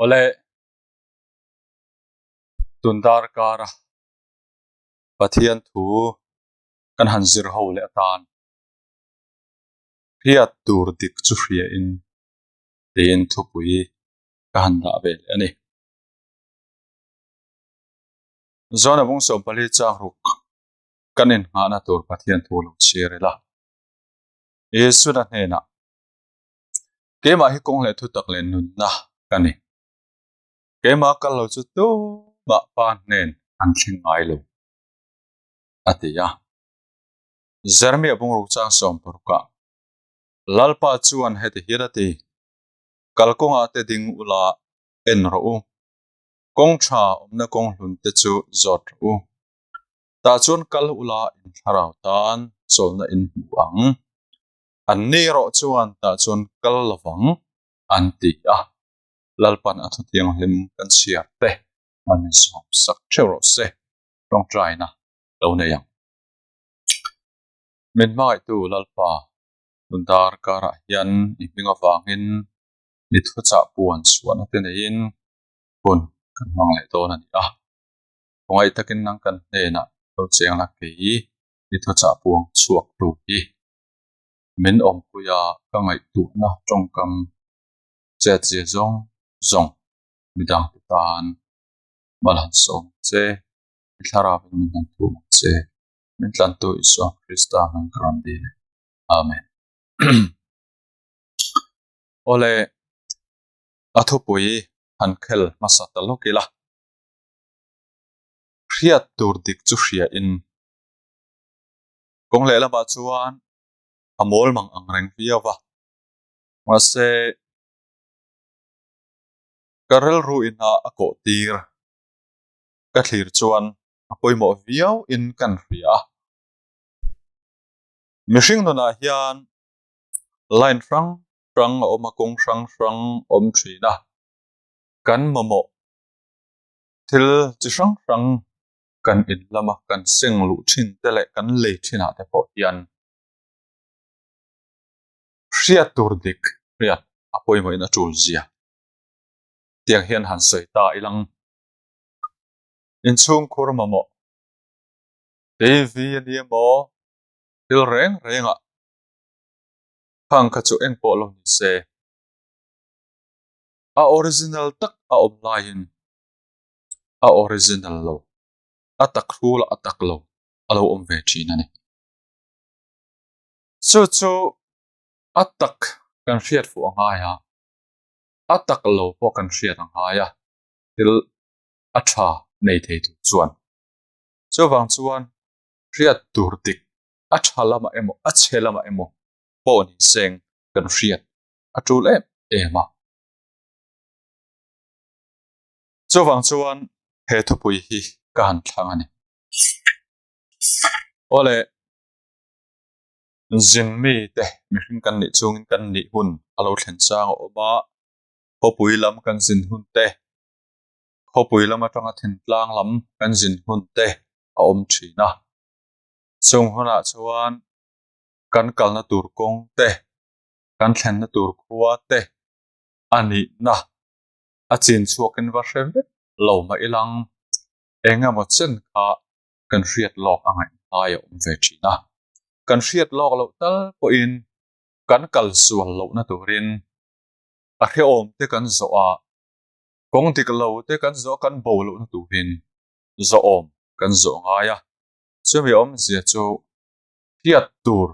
Ole tundar kara pathian thu kan hanzir ho le tan hiat tur dik chu hria in tein thupui ka han da ve ani zona bung so pali chang ruk kanin ngana tur pathian thu lu chirela yesu na hena kema hi kong le thu tak len nun na kani kema kal lo chu tu ba pan nen an thing ai lo atia zarmi abung ruk chang som porka lalpa chuan heti hirati kalkonga te ding ula en ro u kong tha omna kong hlun te chu zot u ta chuan kal ula in tharau tan cholna in buang an ni ro chuan ta chuan kal lawang an ti a lalpan athu tiang lim kan siar te man som sak thero se tong trai na lo ne yang min mai tu lalpa tundar kara hian ipinga wangin nithu cha puan chuan te nein pun kan mang le to na ni a ngai takin nang kan ne na to cheng la ke nithu cha puang chuak tu hi min om puya ka ngai tu na tong kam che che zong zong midang tan malan som che thara min nan tu che min tlan tu iso krista man grandi amen ole athupui hankhel masatalokila hriat tur dik chu hria in kong lela ba chuan amol mang angreng viawa mase karel ru ina ako tir ka thlir chuan apoimo viau in kan hria mihring nona hian line rang oma kong rang om thina kan momo thil chi rang kan in lama kan seng lu thin tele kan le thina te po hian hriat tur dik hriat apoimo in atul zia tiang hian han soi ta ilang in chung khur momo tv ni mo til renga hang kha chu eng po lo ni se a original tak a online a original lo atak rul atak lo alo om ve thina ni chu atak kan hriat fu anga ya atak lo po kan hriat anga ya til atha nei thei tu chuan chawang chuan hriat tur dik athalama emo achelama emo po ni seng kan hriat atul ema chawang chuan he thupui hi ka han thlang ani ole zinmi te mihring kan ni chungin kan ni hun alo thlen chang oma hopui lam kan zin hun te hopui lam atanga thin tlang lam kan zin hun te a om thina chung huna chuan kan kalna tur kong te kan thlenna tur khuwa te ani na achin chuakin va hrevet lo ma ilang enga mo chen kha kan hriat lok angai ai om ve thina kan hriat lok lo tal po in kan kal sual lo na turin a hre om te kan zo a kong dik lo te kan zo kan bo lo na turin zo om kan zo ngaya chumi om zia chu hriat tur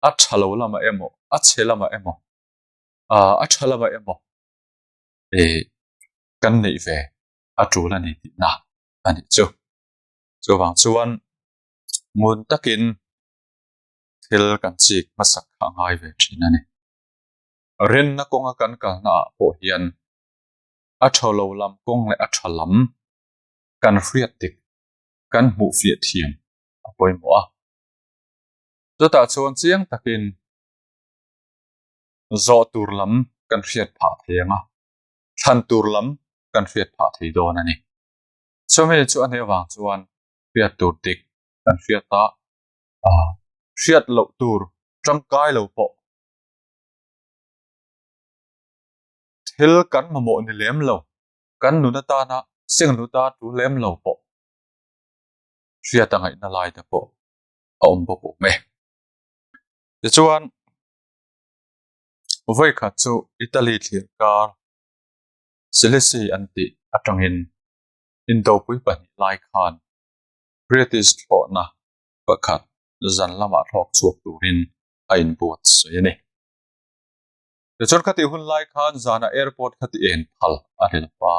a thalo lama emo a chelama emo a thalama emo kan nei ve a tula ni na ani chu wang chuan ngun takin thil kan chik masak angai ve thina ni ren na konga kan kalna po hian a tholo lam kong le a thalam kan hriat dik kan mu fiat thiam apoimo a ta chuan chiang takin zo tur lam kan hriat pha thenga than tur lam kan hriat pha thei don ani chome chu ane wang chuan hriat tur dik kan hriat ta hriat lo tur tangkai lo po thil kan mamo ni lem lo kan nu na ta na sing nu ta tu lem lo po ria ta ngai na lai ta po om po po me te chuan voi kha chu Italy thlir kar Silesi anti atangin indo pui pani lai khan British tho na pakhat zan lama thok chuak turin a in buat soyani te chuan khati hun lai khan zana airport khati en phal a ril pa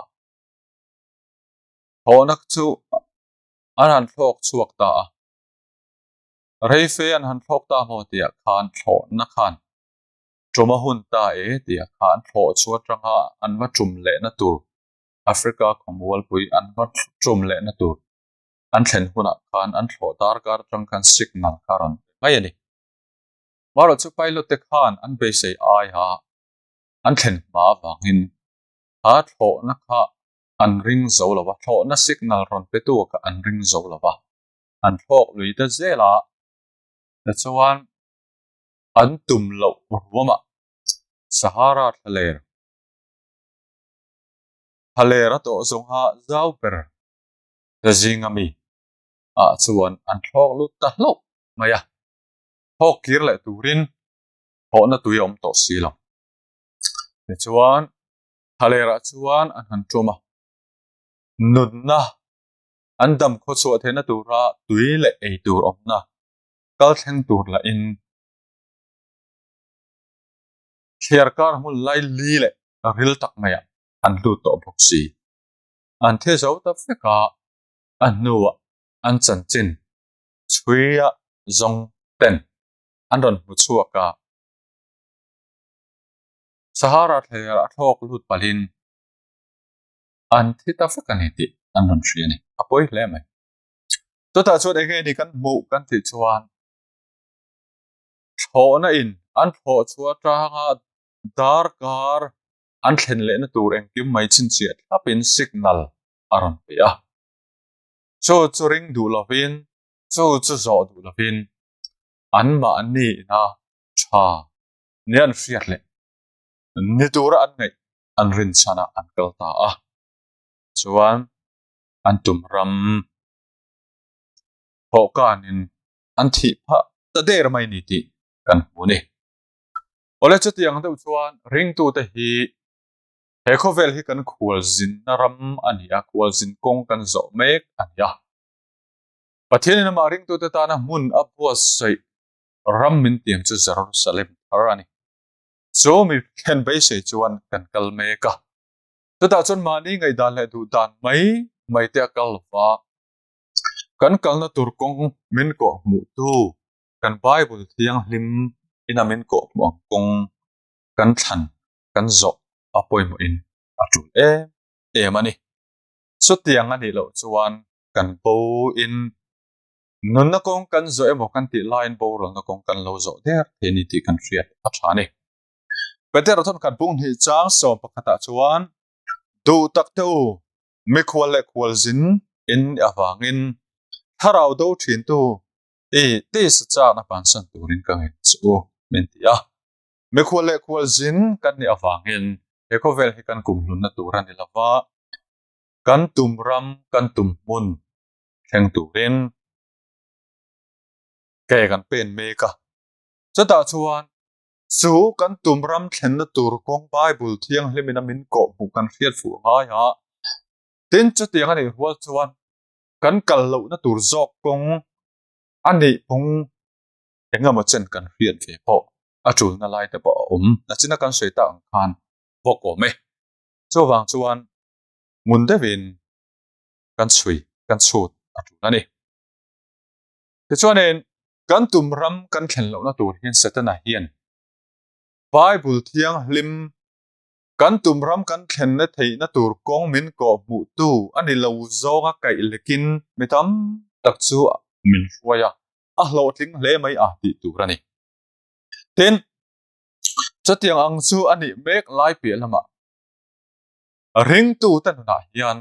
honak chu an han thok chuak ta reife an han thok ta mo tia khan tho na khan troma hun ta tia khan tho chuat ranga an ma tum le na tur Africa khomwal pui an ma tum le na tur an thlen huna khan an tho dar kar tang kan signal karon mai ani maro chu pilot te khan an be sei ai ha an thlen ma wangin ha tho na kha an ring zo lawa tho na signal ron pe tu ka an ring zo lawa an thok lui ta zela ta chuan an tum lo ruama Sahara thaler to zonga zauper ta jingami a chuan an thok lut ta lo maya thok kir le turin ho na tuyom to silo te chuan thalera chuan an han troma nunna an dam kho chu athena tura tui le ei tur omna kal thleng tur la in thliar kar hmun lai li le ril tak maya an lu to boxi an the zo ta feka an nuwa an chan chin chuia zong ten an ron hu chuaka Sahara thler a thok lut palin an thita feka ni ti an ron hriani apoi hle mai to ta chu ege ni kan mu kan ti chuan tho na in an tho chua tanga dar kar an thlen le na tur eng kim mai chin chiat apin signal aron pe a chu ring du lovin chu zo du lovin an ma ni na tha ni an hriat le ni tur an ngai an rin chana an kal ta a chuan an tum ram ho kanin an thi pha ta der mai ni ti kan hu ni ole chu tiang deuh chuan ring tu te hi he khovel hi kan khwal zin na ram ania khwal zin kong kan zo mek ania pathian na ma ring tu te ta na mun a buas sai ram min tiang chu Jerusalem arani so mi khen bai sei chuan kan kal meka to ta chon mani ngai dan le du dan mai te kal wa kan kal na tur kong min ko mu tu kan Bible thiang hlim ina min ko mo kong kan than kan zo apoi mo in atu mani so tiang ani lo chuan kan po in nun na kong kan zo emo kan ti line bo ro na kong kan lo zo der theni ti kan riat a thani peter thon kan pung hi chang so pakata chuan du tak teu mi khwal le khwal zin in awangin tharau do thin tu ti sa cha na pan san turin ka ngai chu mentia me khwal zin kan ni awangin ekovel hi kan kum hlun na turan ni lawa kan tum ram kan tum mun theng turin ke kan pen meka chata chuan su kan tum ram thlen na tur kong Bible thiang hlimina min ko bu kan riat fu ngai ha tin chu tiang ani hual chuan kan kal lo na tur zok kong ani pong engama chen kan riat ve po atul na lai te po na china kan sei ta ang khan boko me chu wang chuan mun devin kan chui kan chut atul ani te chuanin kan tum ram kan thlen lo na tur hian setana hian Bible thiang hlim kan tum ram kan thlen na thei na tur kong min ko mu tu ani lo zonga kai lekin mitam tak chu min huaya a hlo tling hle mai a ti turani ten chatiang ang chu ani mek lai pe lama ring tu tan na hian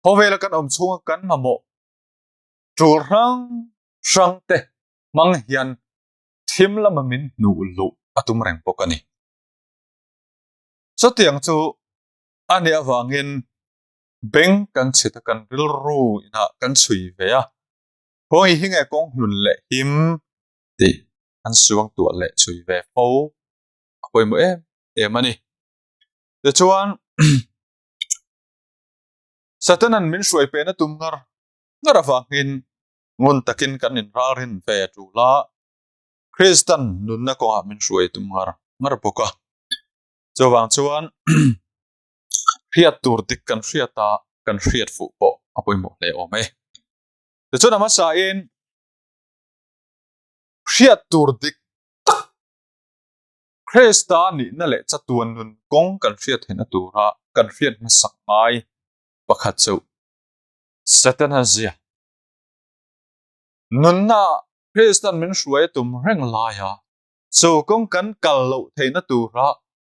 hovela kan chunga kan mamo tur rang te mang hian thim lama min nu lu atum reng pokani chatiang chu ani awangin beng kan chita kan rilru ina kan chui ve a hoi hinge kong hlun le him ti an suang tu le chui ve fo hoi mo em ani de chuan satanan min shuai pe na tum ngar awangin ngun takin kan in rin ve tu la Kristan nun na ko min shuai tum ngar poka chawang chuan riat tur dik kan riata kan riat fu po apoi mo le ome de chuan ama sa in riat tur dik Krista ni na le chatuan nun kong kan riat hen atura kan riat na sak mai pakhat chu satan hazia nun na Kristan min shuai tum reng la ya so kong kan kal lo theina tura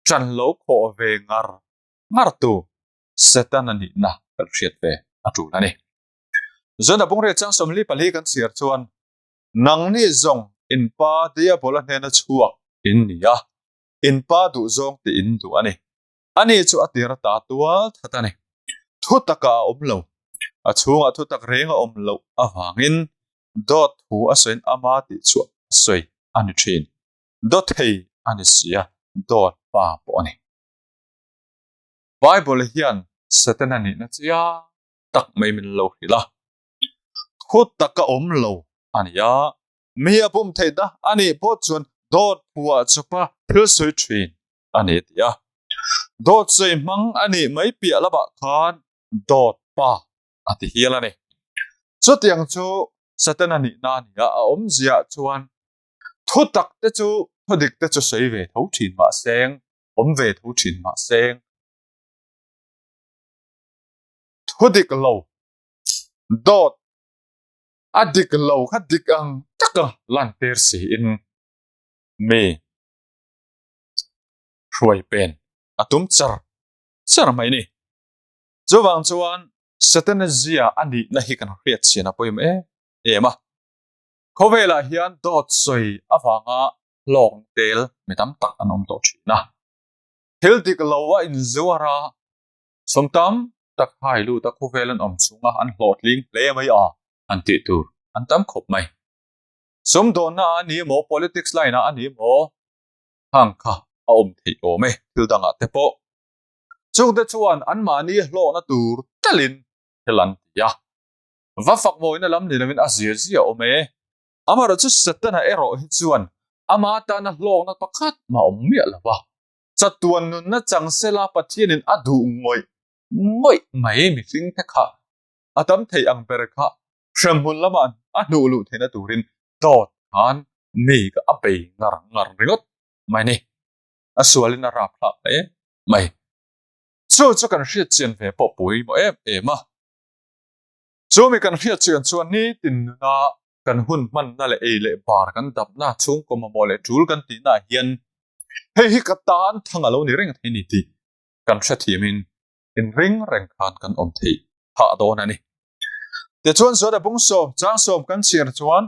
chan lo kho ve ngar tu satan ani na kan riat ve atu na ni zona bung re chang somli pali kan siar chuan nang ni zong in pa dia bola hena chuak in nia in pa du zong ti in du ani chu atira ta tual thatani thu taka omlo a chunga thu tak renga omlo awangin dot hu asen ama ti chu soi ani thin dot hei ani sia dot pa po ani bible hian satan ani na chia tak mai min lo hila thu taka omlo ania mia pum theida ani po chuan dot puwa chupa thil soi thin ani tia dot sei mang ani mai pia laba khan dot pa ati hialani chu tiang chu satan ani na nia a om zia chuan thu tak te chu thodik te chu sei ve tho thin ma seng om ve tho thin ma seng thodik lo dot adik lo khadik ang taka lan ter si in me ruai pen atum char mai ni chuwang chuan satan zia ani na hi kan riat china poim ema khovela hian dot soi awanga long tel metam tak anom to thina thil dik lowa in zuara somtam tak hai lu ta khovelan om chunga an hlotling le mai a an ti tur an tam khop mai som don na ani mo politics line ani mo hang kha a om thei ome thil danga te po chung te chuan an mani hlo na tur talin helan ya va fak moi na lam ni lamin azia zia ome amara chu satana ero hi chuan ama ta na hlo na pakhat ma om mi lawa chatuan nun na changsela pathian in adu ngoi mai mi sing te kha atam thei ang per kha shambun laman anu lu thena turin dot han mi ka ape ngar ringot mai ni aswalin rap la mai chu kan riat chen ve po pui mo ma chu mi kan riat chen chuan ni tin na kan hun man na le bar kan dap na chung ko ma mole tul kan ti na hian hei hi katan thanga lo ni reng thei ni ti kan thra thimin in ring reng khan kan om thei ha do na ni te chuan zo da bung som chang som kan chir chuan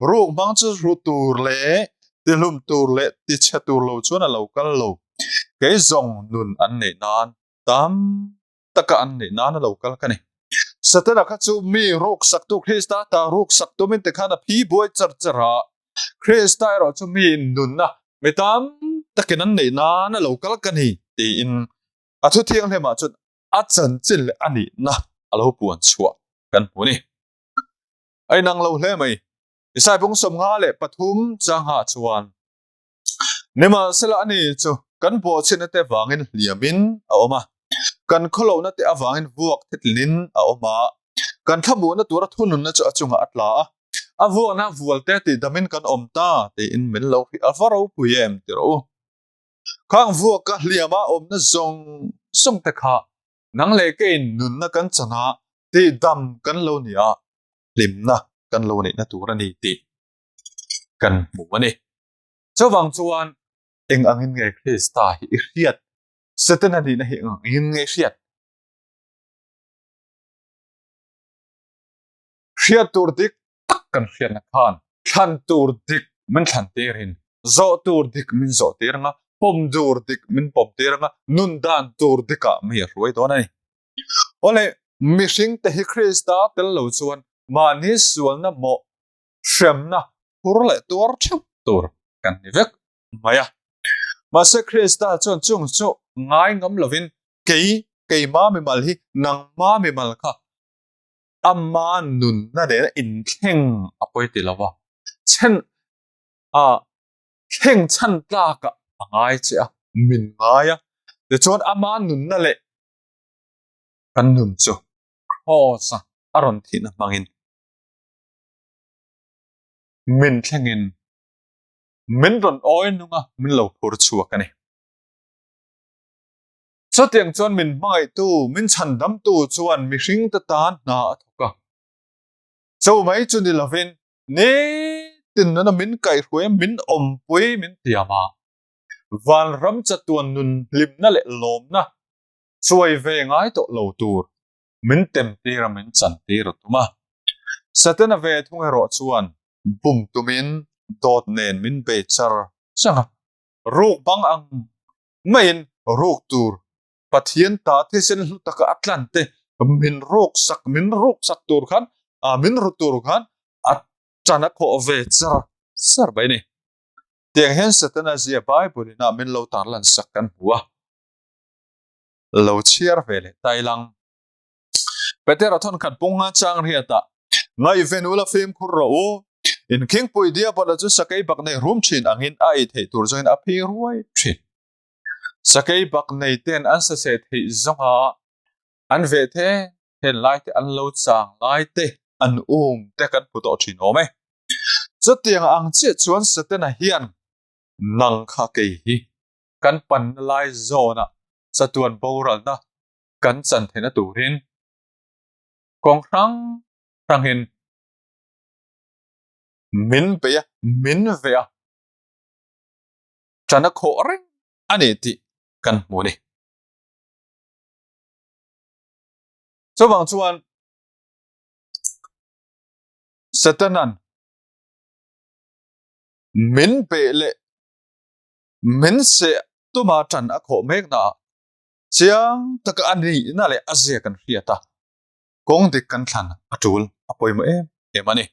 ruk mang chu ru tur le ti lum tur le ti cha tur lo chuan a lo kal lo ke zong nun an nei nan tam taka an nei nan a lo kal ka ni satana kha chu mi ruk sak tu Krista ta ruk sak tu min te khana phi boy chara Krista ro chu mi nun na metam takin an nei nan a lo kal ka ni ti in a thu thiang le ma chu a chan chin le ani na a lo puan chua kan puni ai nang lo hle mai isai bung som nga le pathum chang ha chuan nema sela ani chu kan bo chin te wangin liamin a oma kan kholo na te awangin vuak thetlin a oma kan thamu na tura thunun na chu achunga atla a vuak na vual te ti damin kan omta te in min lo hi alvaro puyem ti ro khang vuak ka liama om na zong song te kha nang le ke nun na kan chana ti dam kan lo nia limna kan lo ni na tura ni ti kan mu ani chawang chuan eng angin nge Krista hi riat satana ni na hi angin nge riat tur dik tak kan riat na khan than tur dik min than terin zo tur dik min zo ter nga pom dur dik min pom tiranga nun dan tur dika mi ruai to nani ole mishing te hi Krista tel lo chuan mani sual na mo shremna purle tur thup tur kan ni vek maya ma se Krista chon chung chu ngai ngam lovin kei ma mi mal hi nang ma mi mal kha amma nun na de in theng apoi ti lawa chen a theng chan ta ka ngai cha min ngaya de chon amma nun na le kan nun chu khosa aron thina mangin min thlengin min ron oi nunga min lo phur chuak ani cho tiang chuan min mai tu min chan dam tu chuan mi hring ta tan na athoka cho mai chu ni lovin ne tin na min kai hruai min om pui min tiama van ram chatuan nun lim na le lom na chuai ve ngai to lo tur min tem tira min chan tira tuma satana ve thung ro chuan bum tumin dot nen min be char changa ruk bang ang main ruk tur pathian ta the sen hlu taka atlante min ruk sak tur khan a min ru tur khan at chana kho ve char sar bai ni tiang hen satana zia bible na min lo tar lan sak kan huwa lo chiar vele tailang petera thon khat punga chang riata ngai venula fem khurro in king pui dia pada chu sakai bak nei room chin angin ai thei tur join a phi ruai thin sakai bak nei ten an sa se thei zonga an ve the hen lai te an lo chang lai te an te kan puto thin ome chu tiang ang che chuan satana hian nang kha ke hi kan pan lai zona satuan boral na kan chan thena turin kong rang hin min ve chana kho reng ani ti kan mu ni so bang chuan satanan min pe le min se tuma chan a kho mek na chiang taka ani na le azia kan riata kong dik kan thlan atul apoi mo em ani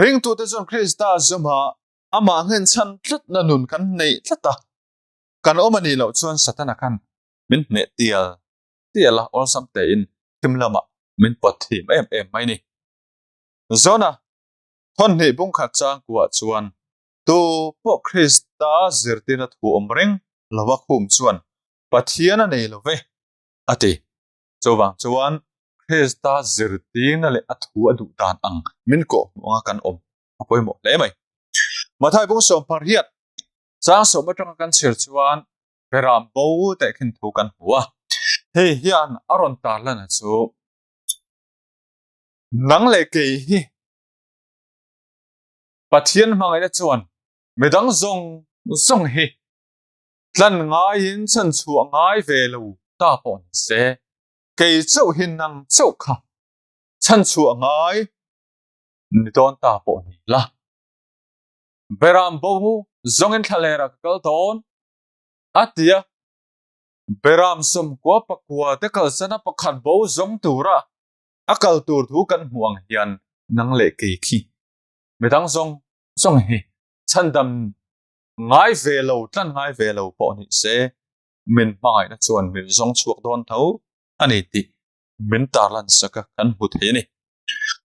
ring tu te jon Krista zuma ama ngen chan tlat na nun kan nei tlata kan omani lo chuan satana kan min ne tiala or samte in timlama min pathim em mai ni zona thon nei bung khat chang kwa chuan tu po Krista zirtina thu omring lawa khum chuan pathiana nei love ati chowang chuan Krista zirtina le athu adu tan ang min ko nga kan om apoi mo le mai mathai bung som par hiat chang som atang kan chher chuan peram bo te khin thu kan huwa hei hian aron tar lana chu nang le ke hi pathian mangai na chuan medang zong hi tlan ngai in chan chu ngai ve lo ta pon se ke chau hin nang chau kha chan chu ngai ni don ta pon ni la beram bo zong in thalera kal don atia beram som ko pakwa te kal sana pakhan bo zong tura akal tur thu kan huang hian nang le ke khi medang zong hi chandam ngai velo tlan ngai velo po ni se min mai na chuan min zong chuak don tho ani ti min tarlan saka kan hu the ni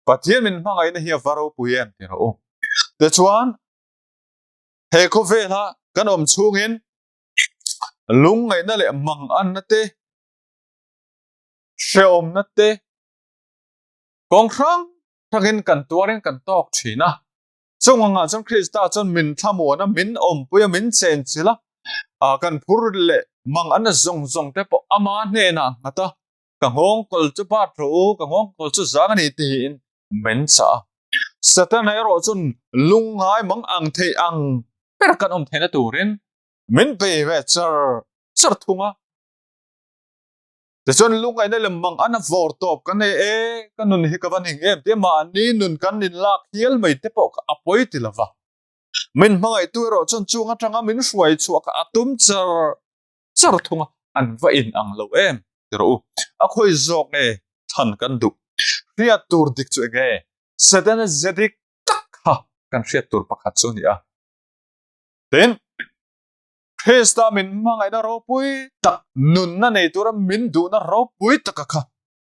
pathian min mangai na hi varo puyen ti ro te chuan he ko vela kan om chungin lung ngai na le mang an na te sheom na te kong thangin kan tuarin kan tok thina chunga chon Krista chon min thamona min om puya min chen chila kan phur le mang an zong te po ama ne na ngata ka ngong kol chu pa tro ka ngong kol chu zang ani ti in men cha satana ro chon lungai mang ang thei ang per kan om thena turin min pe ve char thunga te chon lungai na le mang an vor top kan kan nun hi ka van hing em te ma ni nun kan nin lak hial mai te po apoi ti lava min mangai tu ro chon chunga tanga min hruai chuak atum char thunga an va in ang lo em ro a khoi zok nge than kan du ria tur dik chu nge sadana zadik tak ha kan ria tur pakhat chu ni a ten Krista min mangai na ro pui tak nun na nei tura min du na ro pui takaka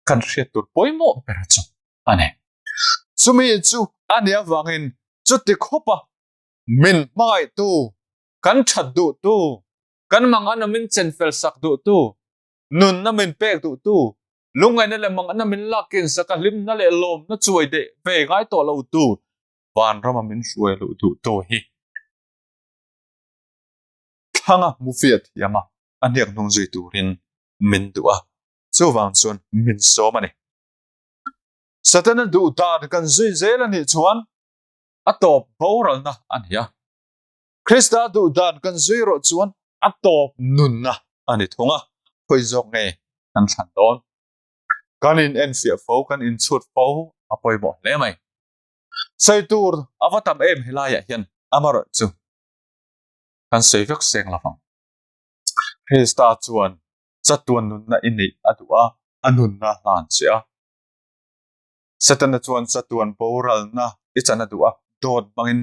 kan ria tur poi mo pera chu ane chumi chu ania wangin chu ti khopa min mangai tu kan that du tu kan manga na min chen fel sak du tu nun na min pek du tu lungai na le manga na min lakin saka lim na le lom na chuai de ve ngai to lo tu van rama min suai lo tu to hi thanga mufiat yama aniak nong zui turin min duwa chu wang chun min so mani satana du ta kan zui zel ani chuan atop boral na ania Krista du dan kan zui ro chuan atop nun na ani thunga khoi jok nge kan than don kan in enfia fo kan in chut fo apoi bo le mai sai tur avatam em hilaya hian amaro chu kan sei vek seng lawang Krista chuan chatuan nun na ini adua anun na lan chia satana chuan chatuan boral na ichana dua dot bangin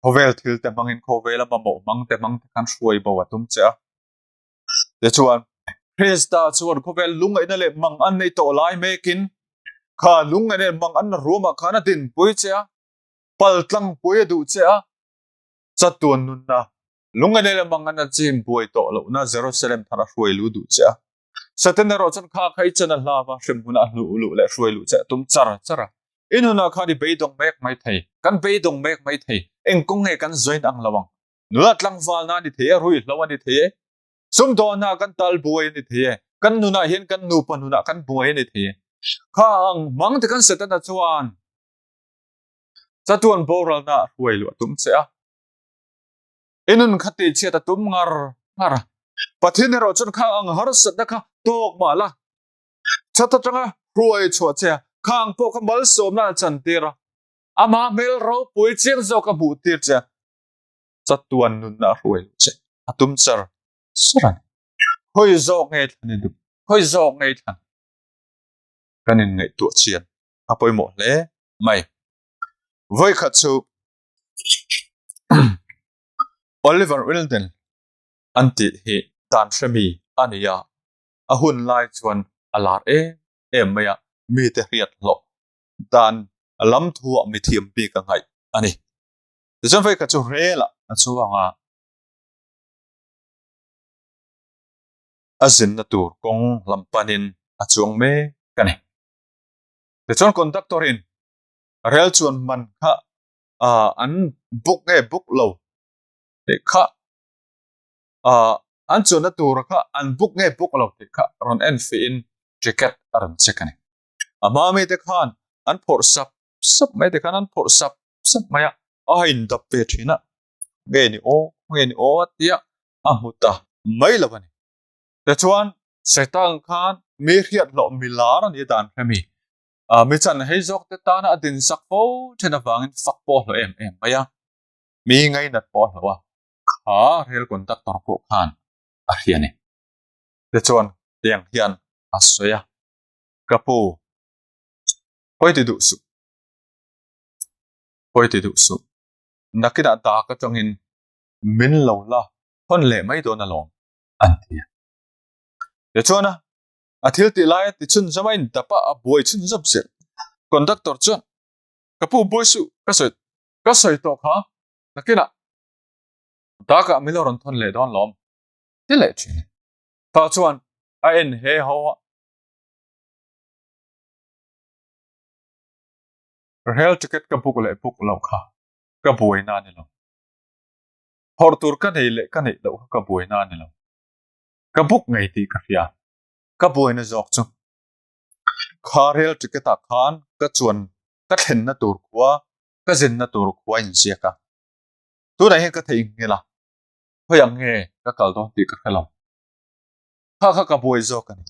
hovel thil te mangin khovela mamo mang te kan hruai bo atum cha le chuan Krista chuan khovel lungai na le mang an nei to lai mekin kha lungai ne mang an roma khana din pui cha paltlang pui du cha chatuan nun na lungai ne le mang an chim pui to lo na Jerusalem thara hruai lu du cha satana ro chan kha khai chana lawa hrim huna lu le hruai lu cha tum chara inuna khani beidong mek mai thei kan beidong mek mai thei engkong nge kan join ang lawang nulat lang wal na ni the rui lawan ni the sum do na kan tal buai ni the kan nuna hian kan nu panuna kan buai ni the kha ang mang te kan setana chuan chatuan boral na huai lu tum che a inun khati che ta tum ngar pathin ro chon kha ang har sat na kha tok ma la chata changa huai chho che khang po ka mal som na chan tira ama mel ro pui chir zo ka bu tir cha chatuan nun na huai che atum char saran hoi zo nge thani du hoi zo nge than kanin ngai tu chian apoi mo le mai voi kha chu Oliver Wilden anti he dan shami ania ahun lai chuan alar maya mi te riat lo dan alam thu mi thiam pi ka ngai ani chuan voi kha chu rela chuanga azin na tur kong lampanin achuang me kani the chuan conductor in rel chuan man kha an book lo te kha an chuan na tur kha an book lo te kha ron en fi in ticket aran chekani ama me te khan an phor sap me te khan an phor sap maya a in dap pe thina nge ni o atia amuta mai lawani the chuan setang khan me riat lo milar ani dan khami mi chan hei jok te ta na adin sak po thena wangin fak po lo em maya mi ngai nat po lo wa kha rel conductor po khan a hiani the chuan tiang hian asoya kapu poi ti du su nakina ta ka changin min lo la hon le mai do na long an tia the chuan athil ti lai ti chun zamain tapa a boi chun zap se conductor chuan kapu boi su ka soi to kha nakina ta ka miloron thon le don lom ti le chin ta chuan a en he ho rel ticket ka puk lo kha ka boi na ni lo hor tur ka nei lo ka boi na ni lo ka buk ngai ti ka fia ka boi na jok chu kharel ticket a khan ka chuan ka thlen na tur khuwa ka zen na tur khuwa in sia ka tu na he ka thei ngela hoyang nge ka kal do ti ka khalo kha ka boi jok ani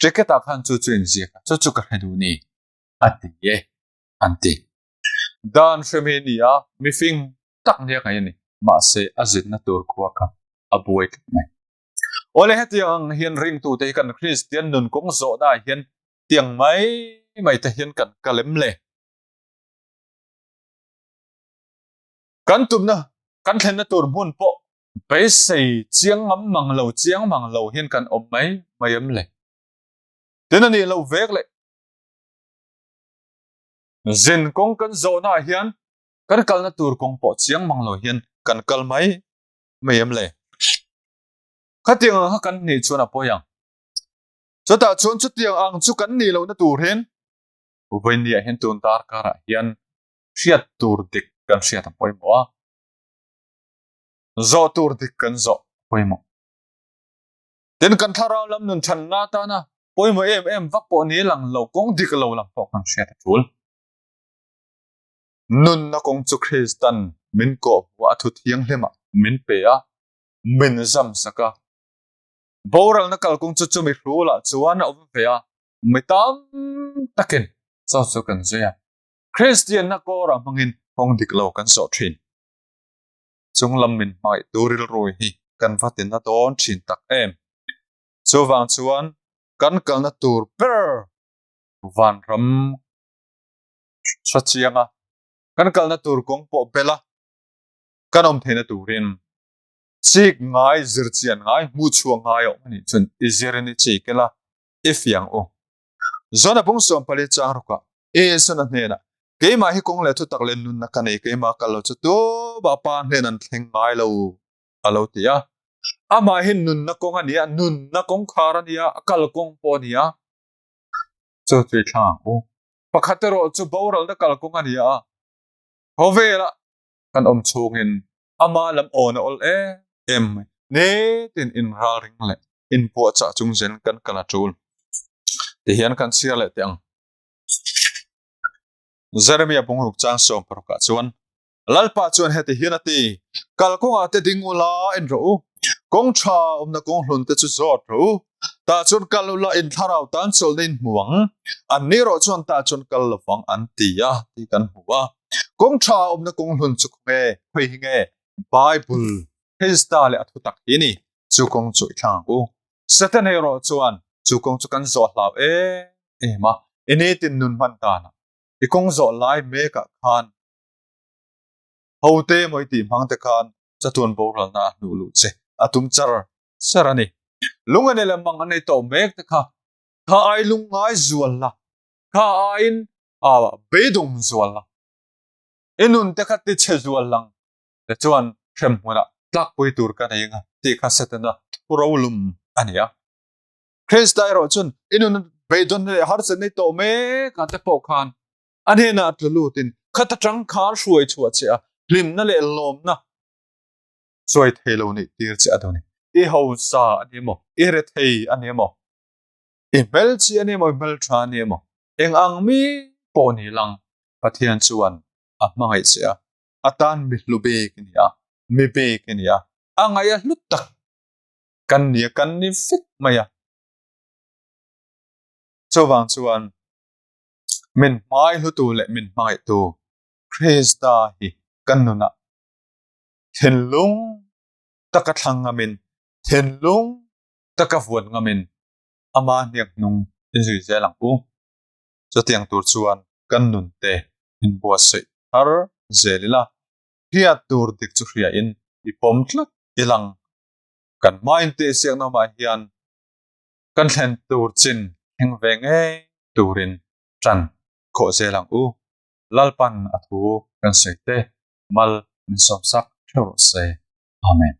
ticket a khan chu in sia ka chu ka hedu ni ati ye anti dan shemenia mi fing tak nia ngai ni ma se azit na tur khuwa ka abuai mai ole hetiang hian ring tu te kan Christian nun kong zo da hian tiang mai te hian kan kalem le kan tumna kan thlen na tur mun po pe sei chiang mang lo hian kan om mai em le tin ani lo vek le zin kong kan zo na hian kan kal na tur kong po chiang mang lo hian kan kal mai em le khatiang ha kan ni chuna poyang cho ta chon chu tiang ang chu kan ni lo na tur hen ubain ni hen tun tar kara hian hriat tur dik kan hriat poi mo zo tur dik kan zo poi mo tin kan tharau lam nun than na ta na poi mo em vak po ni lang lo kong dik lo lang po kan hriat thul nun na kong chu Christian min ko wa thu thiang hlema min pe a min zam saka boral na kal kong chu mi rula chuan a om ve a mitam takin so so kan zia Christian na ko ra mangin kong dik lo kan so thin chung lam min mai turil roi hi kan fatin na don thin tak em chu wang chuan kan kal na tur per van ram sachianga kan kal na tur kong po bela kan om thena turin chik ngai zirchian ngai mu chuang ngai o ni chun izereni chikela if yang o zona bung som pali chang roka e sana hena keima hi kong le thu tak len nun na kanei keima kalo chu to ba pa hnenan thleng ngai lo alo tia ama hin nun na kong ania nun na kong khar ania akal kong po nia chu chui thang o pakhatero chu boral na kal kong ania hovela kan om chungin ama lam on ol em ne tin in ral ring le in po cha chung zen kan kala chul ti hian kan sia le tiang Jeremia bungruk chang som proka chuan lalpa chuan heti hian ati kal konga te dingula in ro kong tha na kong hlun te chu zot ro ta chun kalula in tharau tan chol nin muang an ni ro chuan ta chun kal lawang an tia ti kan huwa kong tha na kong hlun chu nge phei nge Bible hista le athu tak ini chu kong chu thang u satan hero chuan chu kong chu kan zo hlaw ma ini tin nun man ta na i kong zo lai me ka khan hote moi ti mang te khan chatun boral na nu lu che atum char sarani lungane le mang ane to mek te kha ai lungai zual la kha ain bedung zual la enun te kha ti che zual lang te chuan threm hona tlak pui tur ka nei nga ti kha setana purolum ania Christai ro chun inun beidon le har se nei to me ka te po khan anena tlutin khata tang khar shuai chuwa che a lim na le lom na soi thelo ni tir che adoni e ho sa ani mo e re thei ani mo e mel chi ani mo mel tha ani mo eng ang mi po ni lang pathian chuan a mangai che a atan mi lube kinia mi be kinia angaya lutak kan ni fit maya chawang chuan min mai lu tu le min mai tu Krista hi kanuna thenlung takathang ngamin thenlung takavuan ngamin ama niak nung inzui zelang u chatiang tur chuan kannun te in bua sei har zelila hia tur dik chu hria in ipom thlak ilang kan main te siang na ma hian kan thlen tur chin heng ve nge turin tran kho zelang u lalpan athu kan sei te mal min som sak thero se amen